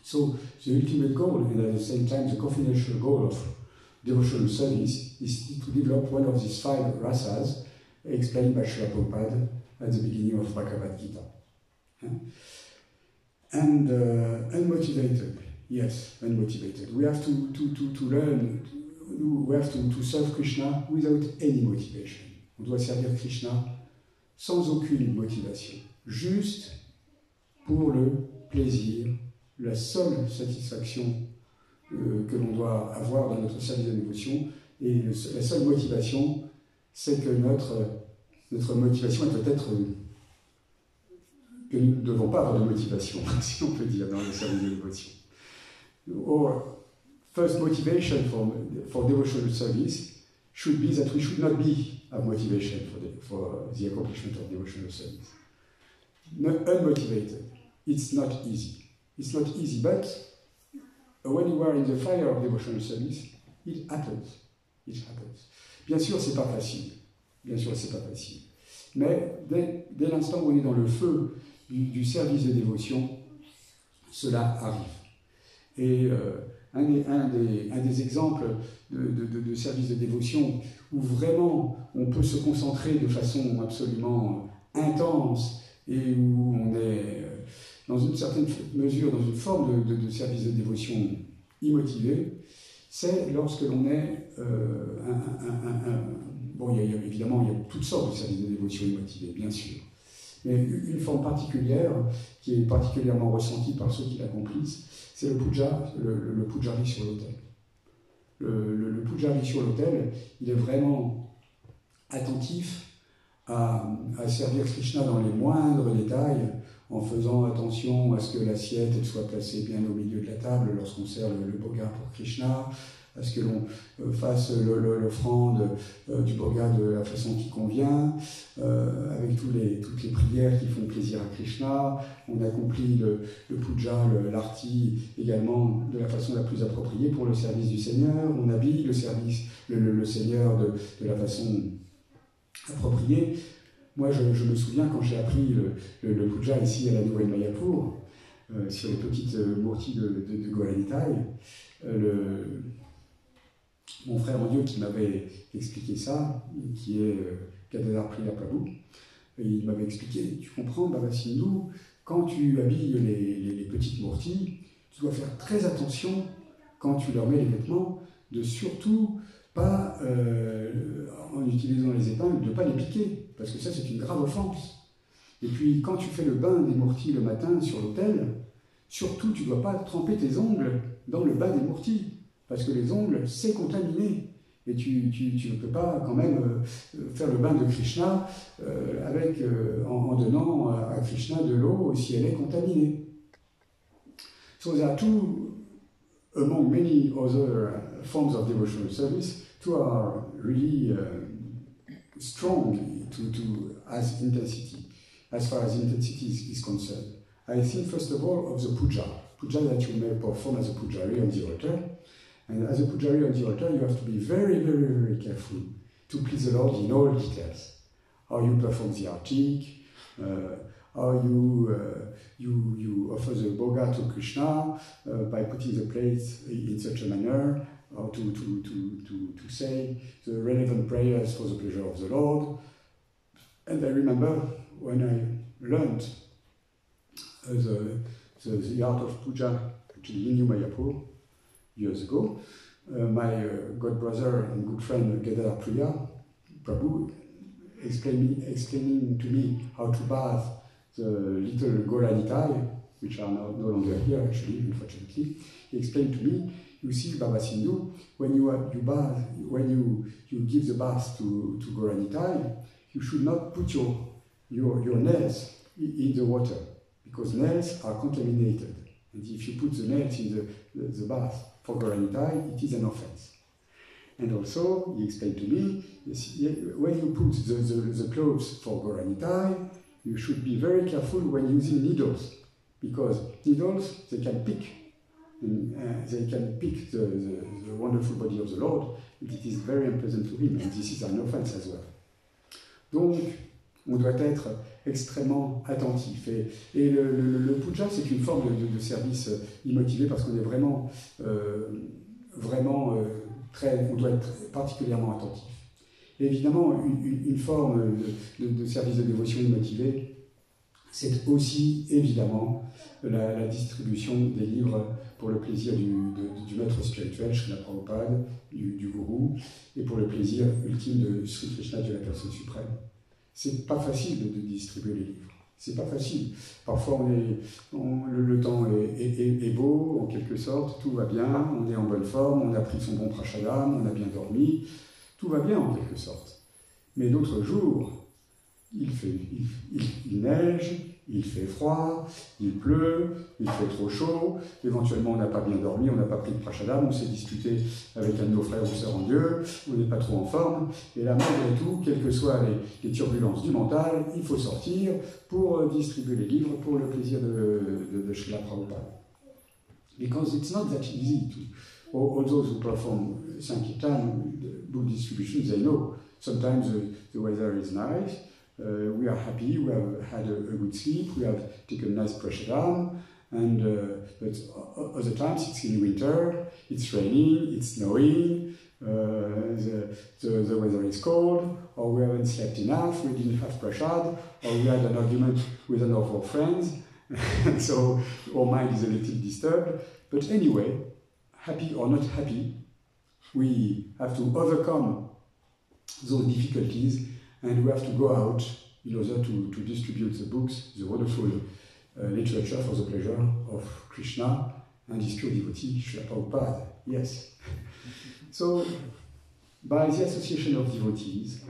So, the ultimate goal, and at the same time the confidential goal of devotional service, is to develop one of these 5 rasas, explained by Srila Prabhupada at the beginning of Bhagavad Gita. And unmotivated, yes, unmotivated. We have to learn, we have to serve Krishna without any motivation. On doit servir Krishna sans aucune motivation, juste pour le plaisir, la seule satisfaction que l'on doit avoir dans notre service de dévotion, et la seule motivation, c'est que notre motivation elle doit être que nous ne devons pas avoir de motivation, si on peut dire, dans le service de dévotion. Our first motivation for devotional service should be that we should not be a motivation for the accomplishment of devotional service. Not unmotivated, it's not easy. It's not easy, but when you are in the fire of devotional service, it happens. It happens. Bien sûr, c'est pas facile. Bien sûr, c'est pas facile. Mais dès l'instant où on est dans le feu du service de dévotion, cela arrive. Et un des exemples de service de dévotion où vraiment on peut se concentrer de façon absolument intense et où on est dans une certaine mesure dans une forme de service de dévotion immotivé, c'est lorsque l'on est bon, évidemment, il y a toutes sortes de services de dévotion immotivés, bien sûr. Mais une forme particulière, qui est particulièrement ressentie par ceux qui l'accomplissent, c'est le pujari sur l'autel. Le pujari sur l'autel, il est vraiment attentif à servir Krishna dans les moindres détails, en faisant attention à ce que l'assiette soit placée bien au milieu de la table lorsqu'on sert le boga pour Krishna, à ce que l'on fasse l'offrande du boga de la façon qui convient, avec toutes les prières qui font plaisir à Krishna. On accomplit le puja, l'arti également de la façon la plus appropriée pour le service du Seigneur. On habille le Seigneur de la façon appropriée. Moi, je me souviens quand j'ai appris le puja ici à la Nouvelle Mayapur, sur les petites mourtis de Gauranitai, mon frère en Dieu qui m'avait expliqué ça, qui est Gadadhar Priya Prabhu, il m'avait expliqué, tu comprends, Baba Sindhu, quand tu habilles les petites mourtis, tu dois faire très attention, quand tu leur mets les vêtements, de surtout pas, en utilisant les épingles, de ne pas les piquer, parce que ça c'est une grave offense. Et puis quand tu fais le bain des mourtis le matin sur l'autel, surtout tu ne dois pas tremper tes ongles dans le bain des mourtis, parce que les ongles c'est contaminé. Et tu ne peux pas quand même faire le bain de Krishna en donnant à Krishna de l'eau si elle est contaminée. So there are two, among many other forms of devotional service, two are really strong as intensity, as far as intensity is concerned. I think first of all of the puja that you may perform as a pujari on the altar. And as a pujari on the altar, you have to be very, very, very careful to please the Lord in all details. How you perform the artik, how you offer the boga to Krishna by putting the plates in such a manner, or to say the relevant prayers for the pleasure of the Lord. And I remember when I learned the art of puja, actually in New Mayapur, years ago, my god brother and good friend Gadadhar Priya Prabhu explaining to me how to bath the little Gauranitai, which are no longer here actually, unfortunately. He explained to me, you see, Baba Sindhu, when you give the bath to Gauranitai, you should not put your nails in the water, because nails are contaminated. And if you put the nails in the bath for Gauranitai, it is an offense. And also, he explained to me, when you put the clothes for Gauranitai, you should be very careful when using needles, because needles, they can pick the wonderful body of the Lord, and it is very unpleasant to him, and this is an offense as well. Donc, on doit être extrêmement attentif. Et le puja, c'est une forme de service immotivé parce qu'on est vraiment on doit être particulièrement attentif. Et évidemment, une forme de service de dévotion immotivé, c'est aussi évidemment la distribution des livres pour le plaisir du maître spirituel, Srila Prabhupada, du gourou, et pour le plaisir ultime de Sri Krishna, de la personne suprême. C'est pas facile de distribuer les livres. C'est pas facile. Parfois, le temps est beau, en quelque sorte, tout va bien, on est en bonne forme, on a pris son bon prashadam, on a bien dormi, tout va bien en quelque sorte. Mais d'autres jours, il neige, il fait froid, il pleut, il fait trop chaud, éventuellement on n'a pas bien dormi, on n'a pas pris de prashadam, on s'est disputé avec un de nos frères ou sœurs en Dieu, on n'est pas trop en forme, et là malgré tout, quelles que soient les turbulences du mental, il faut sortir pour distribuer les livres pour le plaisir de Srila Prabhupada. Because it's not that easy to, all those who perform Sankirtan, book distribution, they know. Sometimes the weather is nice, we are happy, we have had a good sleep, we have taken nice prashadam, and but other times it's in winter, it's raining, it's snowing, the weather is cold, or we haven't slept enough, we didn't have prashad, or we had an argument with one of our friends, so our mind is a little disturbed. But anyway, happy or not happy, we have to overcome those difficulties, and we have to go out in order to distribute the books, the wonderful literature for the pleasure of Krishna and his pure devotee, Srila Prabhupada. Yes. So, by the association of devotees,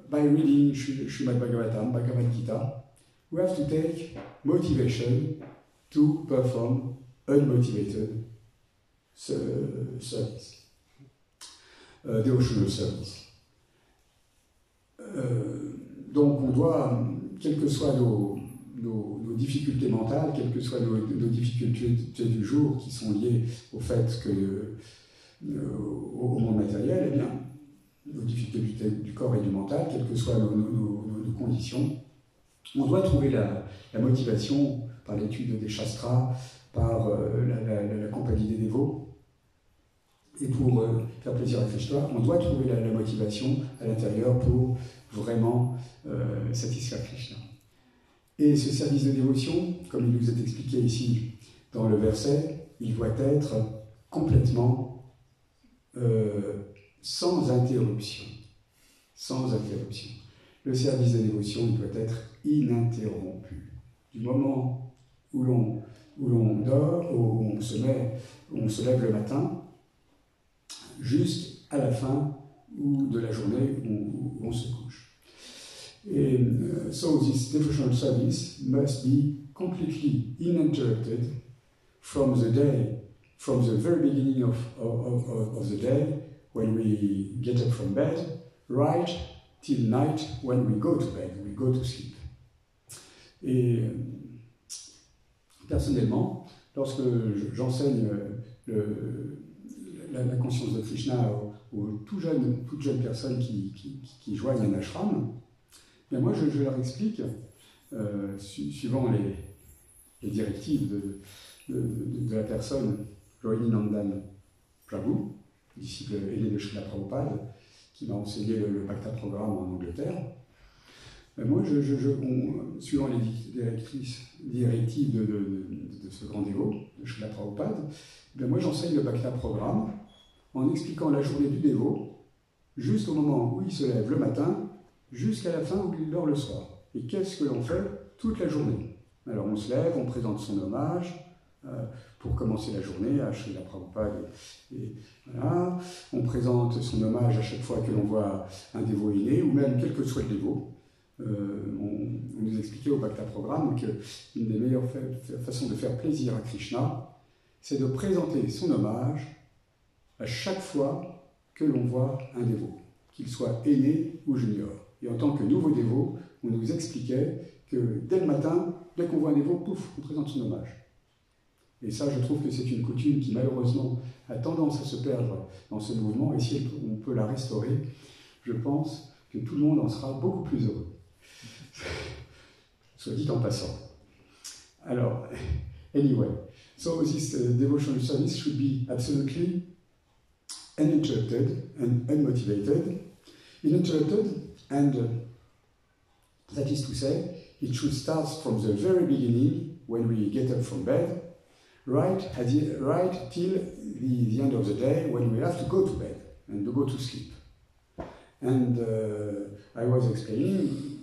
by reading Srimad Bhagavatam, Bhagavad Gita, we have to take motivation to perform unmotivated service, devotional service. Donc on doit, quelles que soient nos difficultés mentales, quelles que soient nos difficultés du jour qui sont liées au fait que, au monde matériel, eh bien, nos difficultés du corps et du mental, quelles que soient nos conditions, on doit trouver la motivation par l'étude des shastras, par la compagnie des dévots. Et pour faire plaisir à Krishna, on doit trouver la motivation à l'intérieur pour vraiment satisfaire Krishna. Et ce service de dévotion, comme il nous est expliqué ici dans le verset, il doit être complètement sans interruption. Sans interruption. Le service de dévotion, il doit être ininterrompu. Du moment où l'on dort, où on se lève le matin, jusqu'à la fin de la journée où on se couche. Et so this devotional service must be completely uninterrupted from the very beginning of the day, when we get up from bed, right till night when we go to bed, we go to sleep. Et personnellement, lorsque j'enseigne la conscience de Krishna aux toutes jeunes personnes qui joignent un ashram, bien moi je leur explique, suivant les directives de la personne Rohini Nandan Prabhu, disciple aîné de Srila Prabhupada, qui m'a enseigné le Bhakta programme en Angleterre. Moi, suivant les directives de ce grand dévot, de Srila Prabhupada, moi j'enseigne le Bhakta programme en expliquant la journée du dévot, juste au moment où il se lève le matin, jusqu'à la fin où il dort le soir. Et qu'est-ce que l'on fait toute la journée? Alors on se lève, on présente son hommage pour commencer la journée à Srila Prabhupada. Et voilà, on présente son hommage à chaque fois que l'on voit un dévot inné, ou même quel que soit le dévot. On nous expliquait au Bhakta programme qu'une des meilleures façons de faire plaisir à Krishna, c'est de présenter son hommage à chaque fois que l'on voit un dévot, qu'il soit aîné ou junior. Et en tant que nouveau dévot, on nous expliquait que dès le matin, dès qu'on voit un dévot, pouf, on présente son hommage. Et ça, je trouve que c'est une coutume qui, malheureusement, a tendance à se perdre dans ce mouvement, et si on peut la restaurer, je pense que tout le monde en sera beaucoup plus heureux. Soit dit en passant. Alors, anyway, so this devotional service should be absolutely uninterrupted and unmotivated. Uninterrupted, and that is to say, it should start from the very beginning, when we get up from bed, right till the end of the day, when we have to go to bed and to go to sleep. And I was explained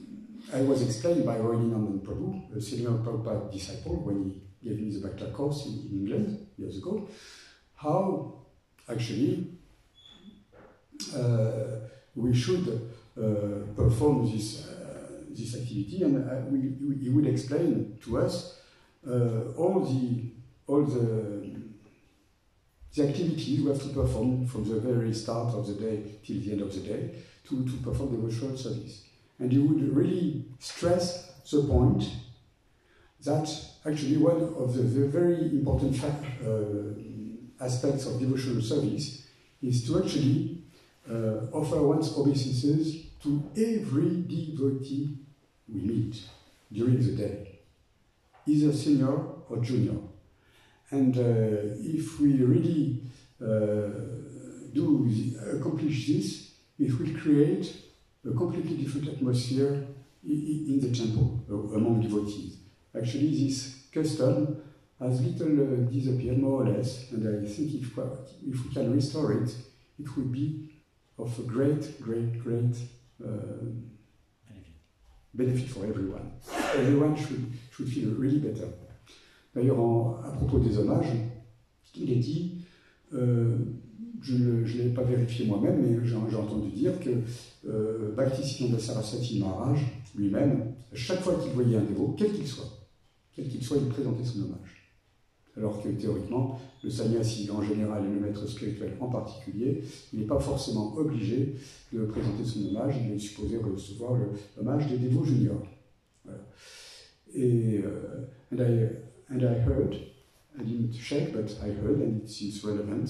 by Rohini Nandan Prabhu, a Srila Prabhupada disciple, when he gave me the Bhakta course in England years ago, how actually we should perform this activity, and he will explain to us all the activities we have to perform from the very start of the day till the end of the day to perform devotional service. And he would really stress the point that actually one of the very important aspects of devotional service is to actually offer one's obeisances to every devotee we meet during the day, either senior or junior. And if we really accomplish this, it will create a completely different atmosphere in the temple among devotees. Actually, this custom has little disappeared, more or less, and I think if we can restore it, it would be of a great benefit for everyone. Everyone should feel really better. D'ailleurs, à propos des hommages, il est dit, je ne l'ai pas vérifié moi-même, mais j'ai entendu dire que Bhaktisiddhanta Saraswati Maharaj lui-même, chaque fois qu'il voyait un dévot, quel qu'il soit, il présentait son hommage. Alors que théoriquement, le sannyasi en général et le maître spirituel en particulier, il n'est pas forcément obligé de présenter son hommage, il est supposé recevoir l'hommage des dévots juniors. Voilà. Et and I heard, I didn't check, but I heard, and it seems relevant,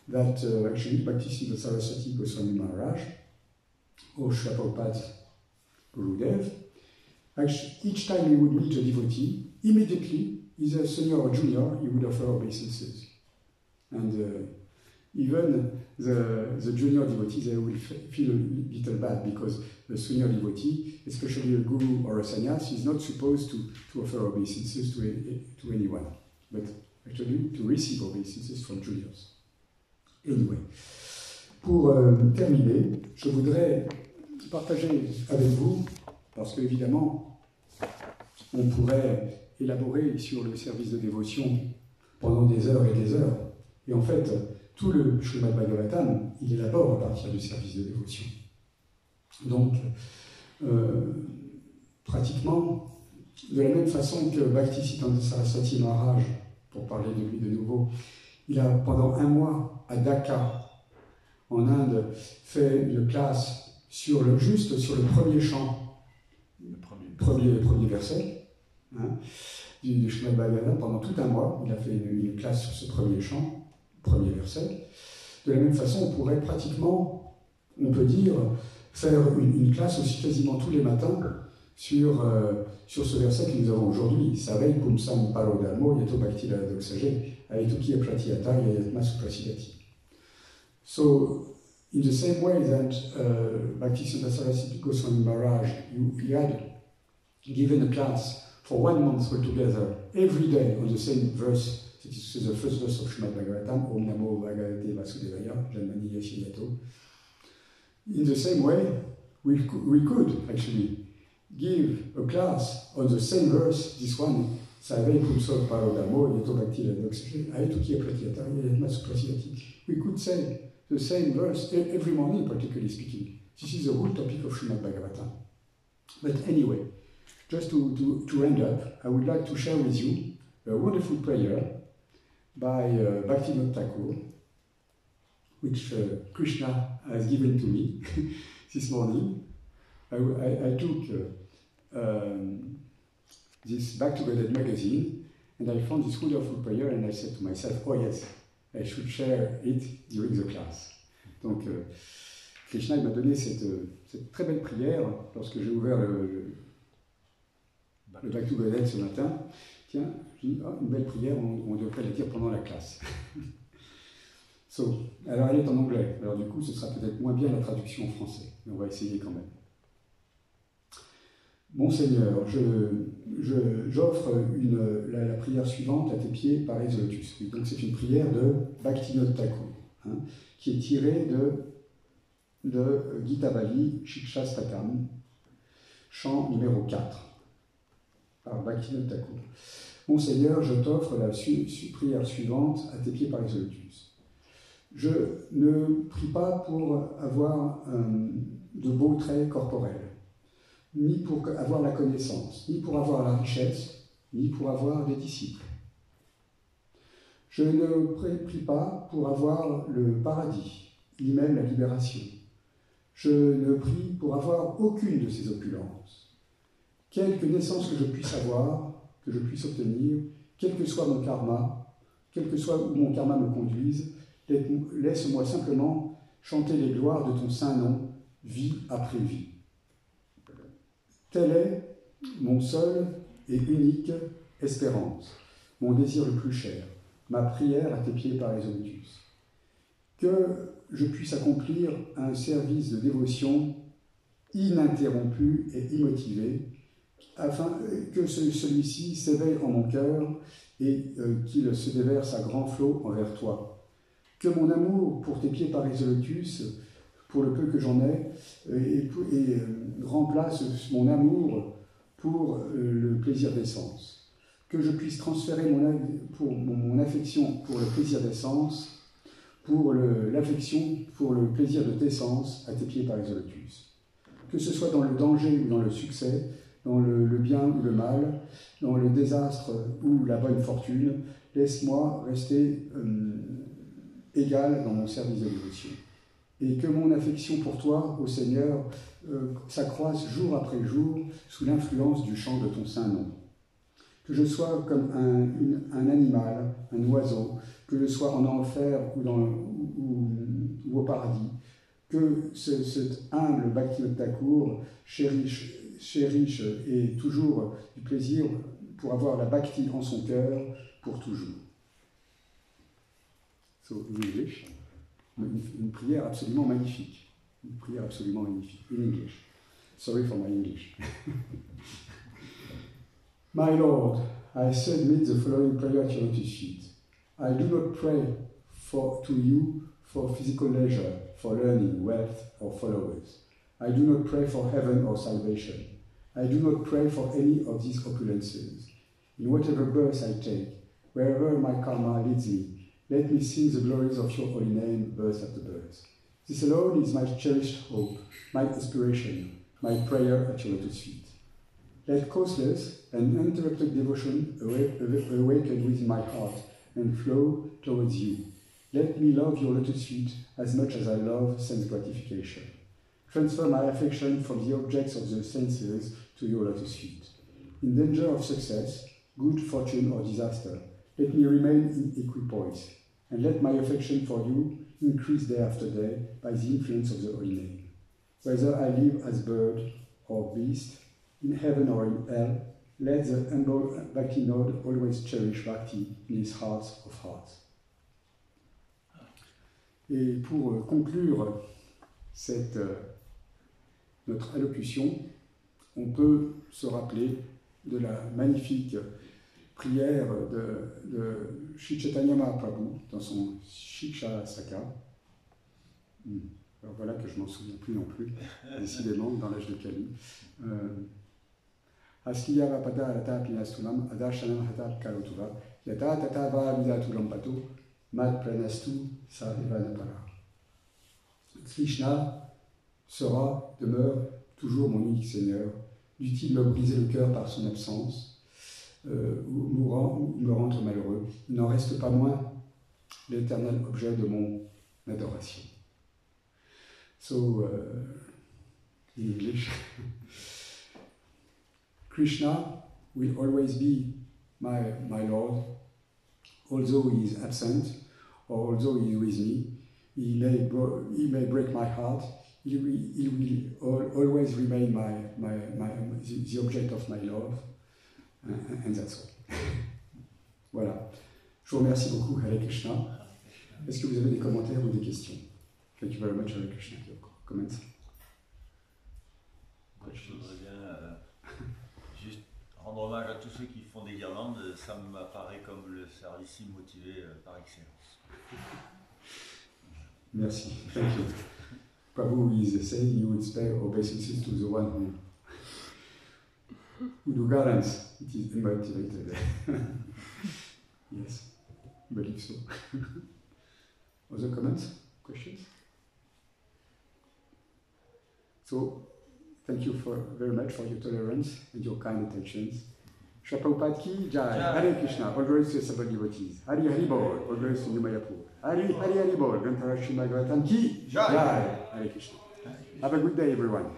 that actually Bhaktisiddhanta Saraswati Goswami Maharaj, or Srila Prabhupada's Gurudev, actually, each time he would meet a devotee, immediately, either senior or junior, he would offer obeisances. And even the junior devotees, they will feel a little bad because the senior devotee, especially a guru or a sannyas, is not supposed to offer obeisances to anyone, but actually to receive obeisances from juniors. Anyway, pour terminer, je voudrais partager avec vous, parce qu'évidemment, on pourrait élaborer sur le service de dévotion pendant des heures et des heures. Et en fait, tout le Srimad Bhagavatam, il élabore à partir du service de dévotion. Donc, pratiquement, de la même façon que Bhaktisiddhanta Saraswati Maharaj, pour parler de lui de nouveau, il a pendant un mois à Dhaka, en Inde, fait une classe juste sur le premier chant, le premier verset, hein, du Srimad Bhagavatam. Pendant tout un mois, il a fait une classe sur ce premier chant, premier verset. De la même façon, on pourrait pratiquement, on peut dire, faire une classe aussi quasiment tous les matins sur ce verset que nous avons aujourd'hui. Savei pumsam parodharmo yato bhakti doxage aetuki apratiyata yayatma suprasidati. So, in the same way that Bhaktisiddhanta Saraswati Goswami Maharaj, he had given a class for 1 month altogether, every day on the same verse. This is the first verse of Srimad Bhagavatam, Om Namo Bhagavate Vasudevaya, Janmani Yashiyato. In the same way, we could actually give a class on the same verse, this one, Savei Pumsam Parodharmo Yato Bhakti Doxage Aetuki Apratiyata Yayatma Suprasidati. We could say the same verse every morning, particularly speaking. This is the whole topic of Srimad Bhagavatam. But anyway, just to end up, I would like to share with you a wonderful prayer by Bhaktivinoda Thakur, which Krishna has given to me this morning. I took this Back to Godhead magazine and I found this wonderful prayer and I said to myself, oh yes, I should share it during the class. Donc Krishna m'a donné cette très belle prière lorsque j'ai ouvert le Back to Godhead ce matin. Tiens, une belle prière, on devrait la dire pendant la classe. Alors elle est en anglais, alors du coup ce sera peut-être moins bien la traduction en français, mais on va essayer quand même. Mon Seigneur, j'offre la prière suivante à tes pieds par Exolotus. Donc c'est une prière de Bhaktivinoda Thakur, hein, qui est tirée de Gita Bali, Shikshastatam, chant numéro 4, par Bhaktivinoda Thakur. Mon Seigneur, je t'offre la prière suivante à tes pieds par Exolotus. Je ne prie pas pour avoir de beaux traits corporels, ni pour avoir la connaissance, ni pour avoir la richesse, ni pour avoir des disciples. Je ne prie pas pour avoir le paradis, ni même la libération. Je ne prie pour avoir aucune de ces opulences. Quelque naissance que je puisse avoir, que je puisse obtenir, quel que soit mon karma, quel que soit où mon karma me conduise, laisse-moi simplement chanter les gloires de ton saint nom, vie après vie. Telle est mon seul et unique espérance, mon désir le plus cher, ma prière à tes pieds par Exolutus. Que je puisse accomplir un service de dévotion ininterrompu et immotivé, afin que celui-ci s'éveille en mon cœur et qu'il se déverse à grands flots envers toi. Que mon amour pour tes pieds par Exolutus, pour le peu que j'en ai, remplace mon amour pour le plaisir d'essence. Que je puisse transférer mon affection pour le plaisir d'essence, pour l'affection pour le plaisir de tes sens à tes pieds par Exolutus. Que ce soit dans le danger ou dans le succès, dans le bien ou le mal, dans le désastre ou la bonne fortune, laisse-moi rester égal dans mon service de dévotion. Et que mon affection pour toi, ô Seigneur, s'accroisse jour après jour sous l'influence du chant de ton saint nom. Que je sois comme un animal, un oiseau, que je sois en enfer ou au paradis, que cet humble Bhaktivinoda Thakur chériche et toujours du plaisir pour avoir la bhakti en son cœur pour toujours. So, in English, une prière absolument magnifique. Une prière absolument magnifique. In English. Sorry for my English. My Lord, I submit the following prayer at your lotus feet. I do not pray to you for physical leisure, for learning, wealth, or followers. I do not pray for heaven or salvation. I do not pray for any of these opulences. In whatever birth I take, wherever my karma leads me, let me sing the glories of your holy name, birth after birth. This alone is my cherished hope, my aspiration, my prayer at your lotus feet. Let causeless and uninterrupted devotion awaken within my heart and flow towards you. Let me love your lotus feet as much as I love sense gratification. Transfer my affection from the objects of the senses to your lotus feet. In danger of success, good fortune or disaster, let me remain in equipoise, and let my affection for you increase day after day by the influence of the holy name. Whether I live as bird or beast, in heaven or in hell, let the humble Bhakti Node always cherish Bhakti in his heart of hearts. Et pour conclure notre allocution, on peut se rappeler de la magnifique prière de Sri Chaitanya Mahaprabhu dans son Shiksha Saka. Alors voilà que je m'en souviens plus non plus, décidément, dans l'âge de Kali. Askiyava pada rata pinastulam adashanam hata karotuva yata tata va vidatulam pato mad pranastu sa evanapara. Krishna demeure toujours mon unique Seigneur. Dût-il me briser le cœur par son absence ou me rendre malheureux, il n'en reste pas moins l'éternel objet de mon adoration. So, in English, Krishna will always be my Lord, although he is absent, or although he is with me. He may break my heart. He will always remain the object of my love, and that's all. Voilà. Je vous remercie beaucoup, Hare Krishna. Est-ce que vous avez des commentaires ou des questions? Thank you very much, Hare Krishna. Comments? Je voudrais bien juste rendre hommage à tous ceux qui font des guirlandes. Ça m'apparaît comme le service motivé par excellence. Merci. Thank you. Prabhu is saying you would spare obeisances to the one who do garlands. It is unmotivated. Yes, I believe so. Other comments? Questions? So So, thank you very much for your tolerance and your kind attentions. Shri Prabhupada ki Jai. Hare Krishna. All glories to the Sabbath devotees. Hari Hari Bol. All glories to New Mayapur. Hari Hari Bol. Granthara Srimad Bhagavatam ki Jai. Hare Krishna. Have a good day, everyone.